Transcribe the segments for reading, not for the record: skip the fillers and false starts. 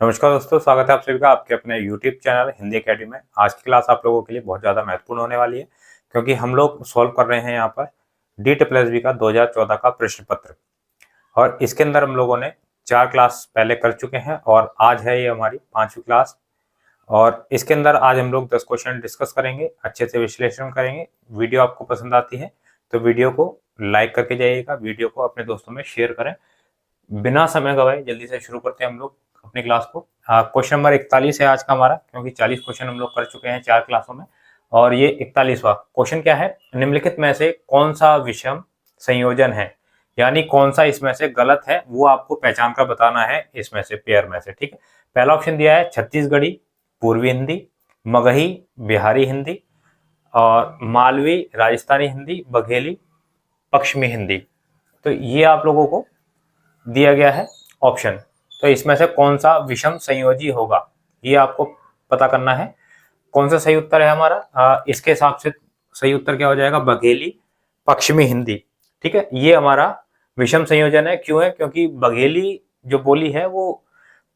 नमस्कार दोस्तों, स्वागत है आप सभी का आपके अपने यूट्यूब चैनल हिंदी एकेडमी में। आज की क्लास आप लोगों के लिए बहुत ज़्यादा महत्वपूर्ण होने वाली है, क्योंकि हम लोग सॉल्व कर रहे हैं यहाँ पर DEET+B का 2014 का प्रश्न पत्र। और इसके अंदर हम लोगों ने 4 क्लास पहले कर चुके हैं और आज है ये हमारी 5वीं क्लास। और इसके अंदर आज हम लोग 10 क्वेश्चन डिस्कस करेंगे, अच्छे से विश्लेषण करेंगे। वीडियो आपको पसंद आती है तो वीडियो को लाइक करके जाइएगा, वीडियो को अपने दोस्तों में शेयर करें। बिना समय गवाए जल्दी से शुरू करते हैं हम लोग अपनी क्लास को। क्वेश्चन नंबर 41 है आज का हमारा, क्योंकि 40 क्वेश्चन हम लोग कर चुके हैं 4 क्लासों में और ये 41वां क्वेश्चन क्या है। निम्नलिखित में से कौन सा विषम संयोजन है, यानी कौन सा इसमें से गलत है, वो आपको पहचान कर बताना है इसमें से, पेयर में से। ठीक है, पहला ऑप्शन दिया है छत्तीसगढ़ी पूर्वी हिंदी, मगही बिहारी हिंदी, और मालवी राजस्थानी हिंदी, बघेली पश्चिमी हिंदी। तो ये आप लोगों को दिया गया है ऑप्शन। तो इसमें से कौन सा विषम संयोजी होगा, ये आपको पता करना है। कौन सा सही उत्तर है हमारा, इसके हिसाब से सही उत्तर क्या हो जाएगा, बघेली पश्चिमी हिंदी। ठीक है, ये हमारा विषम संयोजन है। क्यों है, क्योंकि बघेली जो बोली है वो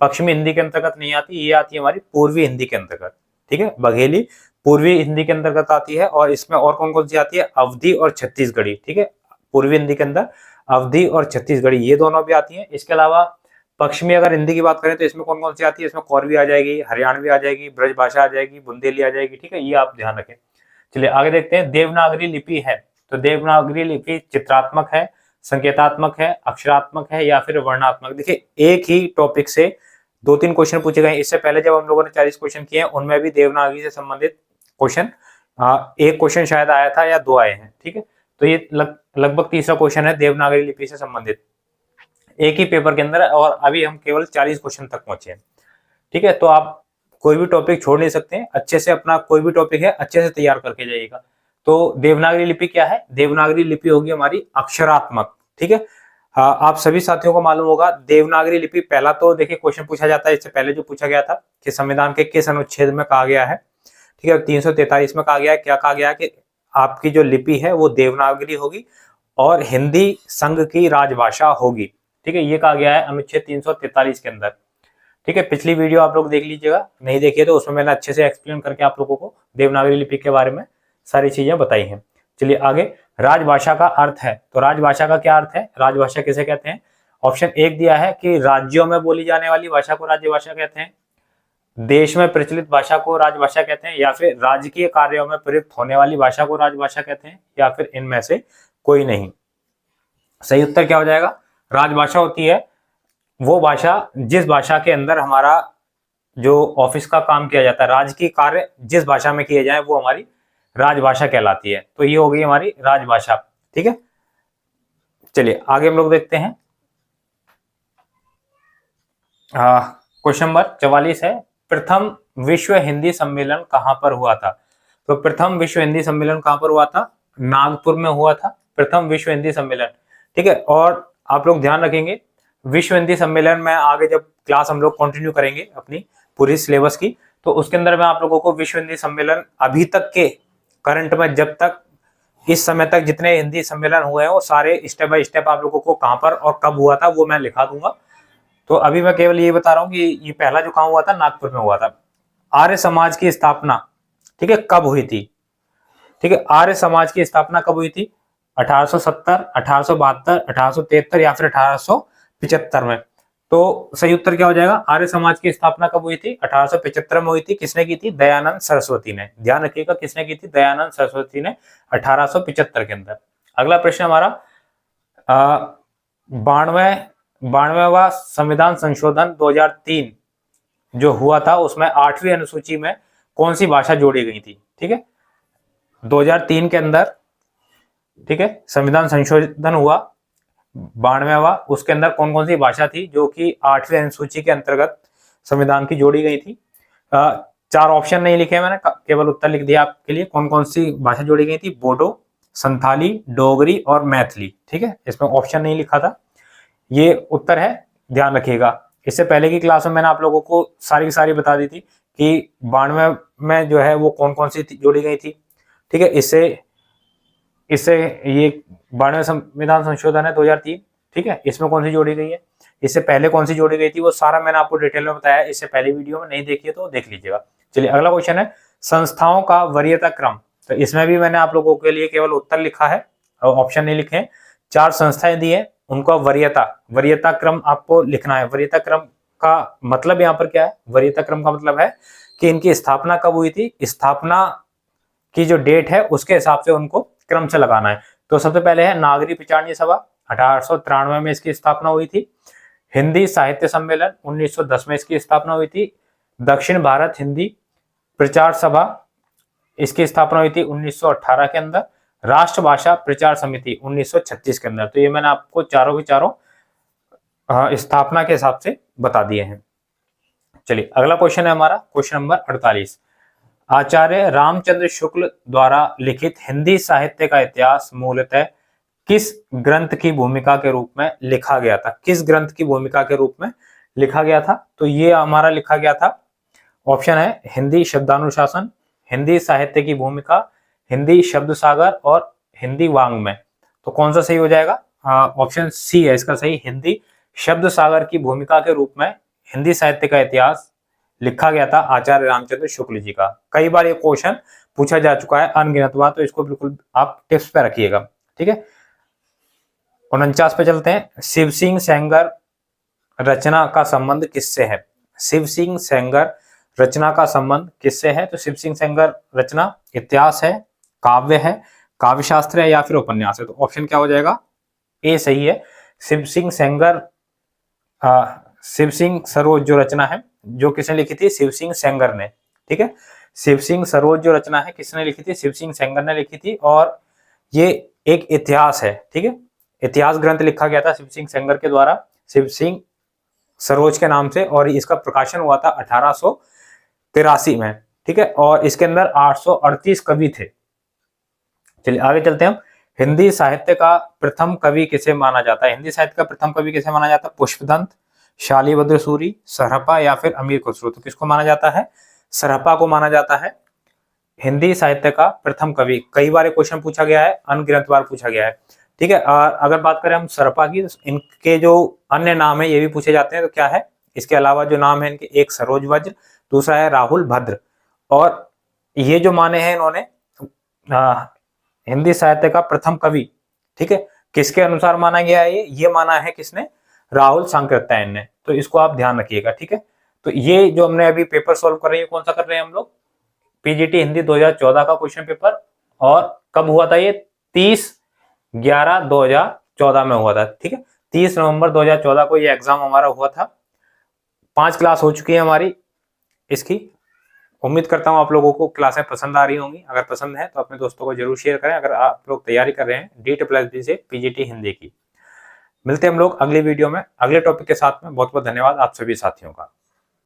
पश्चिमी हिंदी के अंतर्गत नहीं आती, ये आती है हमारी पूर्वी हिंदी के अंतर्गत। ठीक है, बघेली पूर्वी हिंदी के अंतर्गत आती है। और इसमें और कौन कौन सी आती है, अवधी और छत्तीसगढ़ी। ठीक है, पूर्वी हिंदी के अंदर अवधी और छत्तीसगढ़ी ये दोनों भी आती हैं। इसके अलावा पश्चिमी अगर हिंदी की बात करें तो इसमें कौन कौन सी आती है, इसमें कौरवी आ जाएगी, हरियाणवी आ जाएगी, ब्रज भाषा आ जाएगी, बुंदेली आ जाएगी। ठीक है, ये आप ध्यान रखें। चलिए आगे देखते हैं। देवनागरी लिपि है तो देवनागरी लिपि चित्रात्मक है, संकेतात्मक है, अक्षरात्मक है या फिर वर्णात्मक। देखिए, एक ही टॉपिक से 2-3 क्वेश्चन पूछे गए। इससे पहले जब हम लोगों ने 40 क्वेश्चन किए हैं उनमें भी देवनागरी से संबंधित क्वेश्चन एक क्वेश्चन शायद आया था या 2 आए हैं। ठीक है, तो ये लगभग तीसरा क्वेश्चन है देवनागरी लिपि से संबंधित एक ही पेपर के अंदर, और अभी हम केवल 40 क्वेश्चन तक पहुंचे हैं। ठीक है, तो आप कोई भी टॉपिक छोड़ नहीं सकते हैं, अच्छे से अपना कोई भी टॉपिक है अच्छे से तैयार करके जाइएगा। तो देवनागरी लिपि क्या है, देवनागरी लिपि होगी हमारी अक्षरात्मक। ठीक है, आप सभी साथियों को मालूम होगा देवनागरी लिपि। पहला तो देखिए क्वेश्चन पूछा जाता है, इससे पहले जो पूछा गया था कि संविधान के किस अनुच्छेद में कहा गया है। ठीक है, 343 में कहा गया है, क्या कहा गया है कि आपकी जो लिपि है वो देवनागरी होगी और हिंदी संघ की राजभाषा होगी। ठीक है, ये कहा गया है अनुच्छेद 343 के अंदर। ठीक है, पिछली वीडियो आप लोग देख लीजिएगा, नहीं देखिए तो उसमें मैंने अच्छे से एक्सप्लेन करके आप लोगों को देवनागरी लिपि के बारे में सारी चीजें बताई हैं। चलिए आगे, राजभाषा का अर्थ है। तो राजभाषा का क्या अर्थ है, राजभाषा किसे कहते हैं। ऑप्शन 1 दिया है कि राज्यों में बोली जाने वाली भाषा को राज्यभाषा कहते हैं, देश में प्रचलित भाषा को राजभाषा कहते हैं, या फिर राजकीय कार्यों में प्रयुक्त होने वाली भाषा को राजभाषा कहते हैं, या फिर इनमें से कोई नहीं। सही उत्तर क्या हो जाएगा, राजभाषा होती है वो भाषा जिस भाषा के अंदर हमारा जो ऑफिस का काम किया जाता है, राजकीय कार्य जिस भाषा में किए जाए वो हमारी राजभाषा कहलाती है। तो ये हो गई हमारी राजभाषा। ठीक है, चलिए आगे हम लोग देखते हैं। क्वेश्चन नंबर 44 है, प्रथम विश्व हिंदी सम्मेलन कहां पर हुआ था। तो प्रथम विश्व हिंदी सम्मेलन कहां पर हुआ था, नागपुर में हुआ था प्रथम विश्व हिंदी सम्मेलन। ठीक है, और आप लोग ध्यान रखेंगे विश्व हिंदी सम्मेलन में आगे जब क्लास हम लोग कंटिन्यू करेंगे अपनी पूरी सिलेबस की, तो उसके अंदर मैं आप लोगों को विश्व हिंदी सम्मेलन अभी तक के करंट में, जब तक इस समय तक जितने हिंदी सम्मेलन हुए हैं वो सारे स्टेप बाय स्टेप आप लोगों को कहां पर और कब हुआ था वो मैं लिखा दूंगा। तो अभी मैं केवल ये बता रहा हूँ कि ये पहला जो कहां हुआ था, नागपुर में हुआ था। आर्य समाज की स्थापना, ठीक है, कब हुई थी। ठीक है, आर्य समाज की स्थापना कब हुई थी, 1870, 1872, 1873 या फिर 1875 में। तो सही उत्तर क्या हो जाएगा, आर्य समाज की स्थापना कब हुई थी, 1875 में हुई थी। किसने की थी, दयानंद सरस्वती ने। ध्यान रखिएगा किसने की थी, दयानंद सरस्वती ने 1875 के अंदर। अगला प्रश्न हमारा 92वां संविधान संशोधन 2003 जो हुआ था उसमें 8वीं अनुसूची में कौन सी भाषा जोड़ी गई थी। ठीक है, 2003 के अंदर, ठीक है, संविधान संशोधन हुआ 92वां, उसके अंदर कौन कौन सी भाषा थी जो कि 8वीं अनुसूची के अंतर्गत संविधान की जोड़ी गई थी। 4 ऑप्शन नहीं लिखे मैंने, केवल उत्तर लिख दिया आपके लिए। कौन कौन सी भाषा जोड़ी गई थी, बोडो, संथाली, डोगरी और मैथिली। ठीक है, इसमें ऑप्शन नहीं लिखा था, ये उत्तर है, ध्यान रखिएगा। इससे पहले की क्लास में मैंने आप लोगों को सारी की सारी बता दी थी कि 92 में जो है वो कौन कौन सी जोड़ी गई थी। ठीक है, इससे ये 92वां संविधान संशोधन है 2003। ठीक है, इसमें कौन सी जोड़ी गई है, इससे पहले कौन सी जोड़ी गई थी वो सारा मैंने आपको डिटेल में बताया, इससे पहले वीडियो में नहीं देखी है तो देख लीजिएगा। चलिए अगला क्वेश्चन है संस्थाओं का वरीयता क्रम। तो इसमें भी मैंने आप लोगों के लिए केवल उत्तर लिखा है और ऑप्शन नहीं लिखे हैं। 4 संस्थाएं दी है, उनका वरीयता क्रम आपको लिखना है। वरीयता क्रम का मतलब यहाँ पर क्या है? वरीयता क्रम का मतलब है कि इनकी स्थापना कब हुई थी, स्थापना की जो डेट है उसके हिसाब से उनको क्रम से लगाना है। तो सबसे पहले है नागरी पिचारणी सभा, 1893 में इसकी स्थापना हुई थी। हिंदी साहित्य सम्मेलन 1910 में इसकी स्थापना हुई थी। दक्षिण भारत हिंदी प्रचार सभा, इसकी स्थापना हुई थी 1918 के अंदर। राष्ट्रभाषा प्रचार समिति 1936 के अंदर। तो ये मैंने आपको चारों के चारों स्थापना के हिसाब से बता दिए हैं। चलिए अगला क्वेश्चन है हमारा क्वेश्चन नंबर 48। आचार्य रामचंद्र शुक्ल द्वारा लिखित हिंदी साहित्य का इतिहास मूलतः किस ग्रंथ की भूमिका के रूप में लिखा गया था? किस ग्रंथ की भूमिका के रूप में लिखा गया था? तो ये हमारा लिखा गया था, ऑप्शन है हिंदी शब्दानुशासन, हिंदी साहित्य की भूमिका, हिंदी शब्द सागर और हिंदी वाङ्मय। तो कौन सा सही हो जाएगा? ऑप्शन सी है इसका सही, हिंदी शब्द सागर की भूमिका के रूप में हिंदी साहित्य का इतिहास लिखा गया था आचार्य रामचंद्र शुक्ल जी का। कई बार ये क्वेश्चन पूछा जा चुका है अनगिनत बार, तो इसको बिल्कुल आप टिप्स पे रखिएगा, ठीक है। 49 पे चलते हैं। शिव सिंह सेंगर रचना का संबंध किससे है? शिव सिंह सेंगर रचना का संबंध किससे है? तो शिव सिंह सेंगर रचना इतिहास है, काव्य है, काव्य शास्त्र है या फिर उपन्यास है? तो ऑप्शन क्या हो जाएगा? ए सही है। शिव सिंह सेंगर शिव सिंह सरोज जो रचना है, जो किसने लिखी थी? शिव सिंह सेंगर ने, ठीक है। शिव सिंह सरोज जो रचना है किसने लिखी थी? शिव सिंह सेंगर ने लिखी थी और ये एक इतिहास है, ठीक है। इतिहास ग्रंथ लिखा गया था शिव सिंह सेंगर के द्वारा, शिव सिंह सरोज के नाम से, और इसका प्रकाशन हुआ था 1883 में, ठीक है। और इसके अंदर 838 कवि थे। चलिए आगे चलते हैं हम। हिंदी साहित्य का प्रथम कवि किसे माना जाता है? हिंदी साहित्य का प्रथम कवि किसे माना जाता है? पुष्पदंत, शालिभद्र सूरी, सरहपा या फिर अमीर खुसरो? तो किसको माना जाता है? सरहपा को माना जाता है हिंदी साहित्य का प्रथम कवि। कई बार क्वेश्चन पूछा गया है, अनगिनत बार पूछा गया है, ठीक है। अगर बात करें हम सरहपा की, तो इनके जो अन्य नाम है ये भी पूछे जाते हैं। तो क्या है इसके अलावा जो नाम है इनके? एक सरोज वज्र, दूसरा है राहुल भद्र, और ये जो माने हैं इन्होंने हिंदी साहित्य का प्रथम कवि, ठीक है, किसके अनुसार माना गया है? ये माना है किसने? राहुल सांकृत्यायन ने। तो इसको आप ध्यान रखिएगा, ठीक है। तो ये जो हमने अभी पेपर सॉल्व कर रहे हैं, कौन सा कर रहे हैं हम लोग? पीजीटी हिंदी 2014 का क्वेश्चन पेपर। और कब हुआ था ये? 30/11/2014 में हुआ था, ठीक है। 30 नवंबर 2014 को ये एग्जाम हमारा हुआ था। 5 क्लास हो चुकी है हमारी इसकी। उम्मीद करता हूं आप लोगों को क्लासें पसंद आ रही होंगी। अगर पसंद है तो अपने दोस्तों को जरूर शेयर करें, अगर आप लोग तैयारी कर रहे हैं DSSB से पीजीटी हिंदी की। मिलते हैं हम लोग अगले वीडियो में अगले टॉपिक के साथ में। बहुत बहुत धन्यवाद आप सभी साथियों का।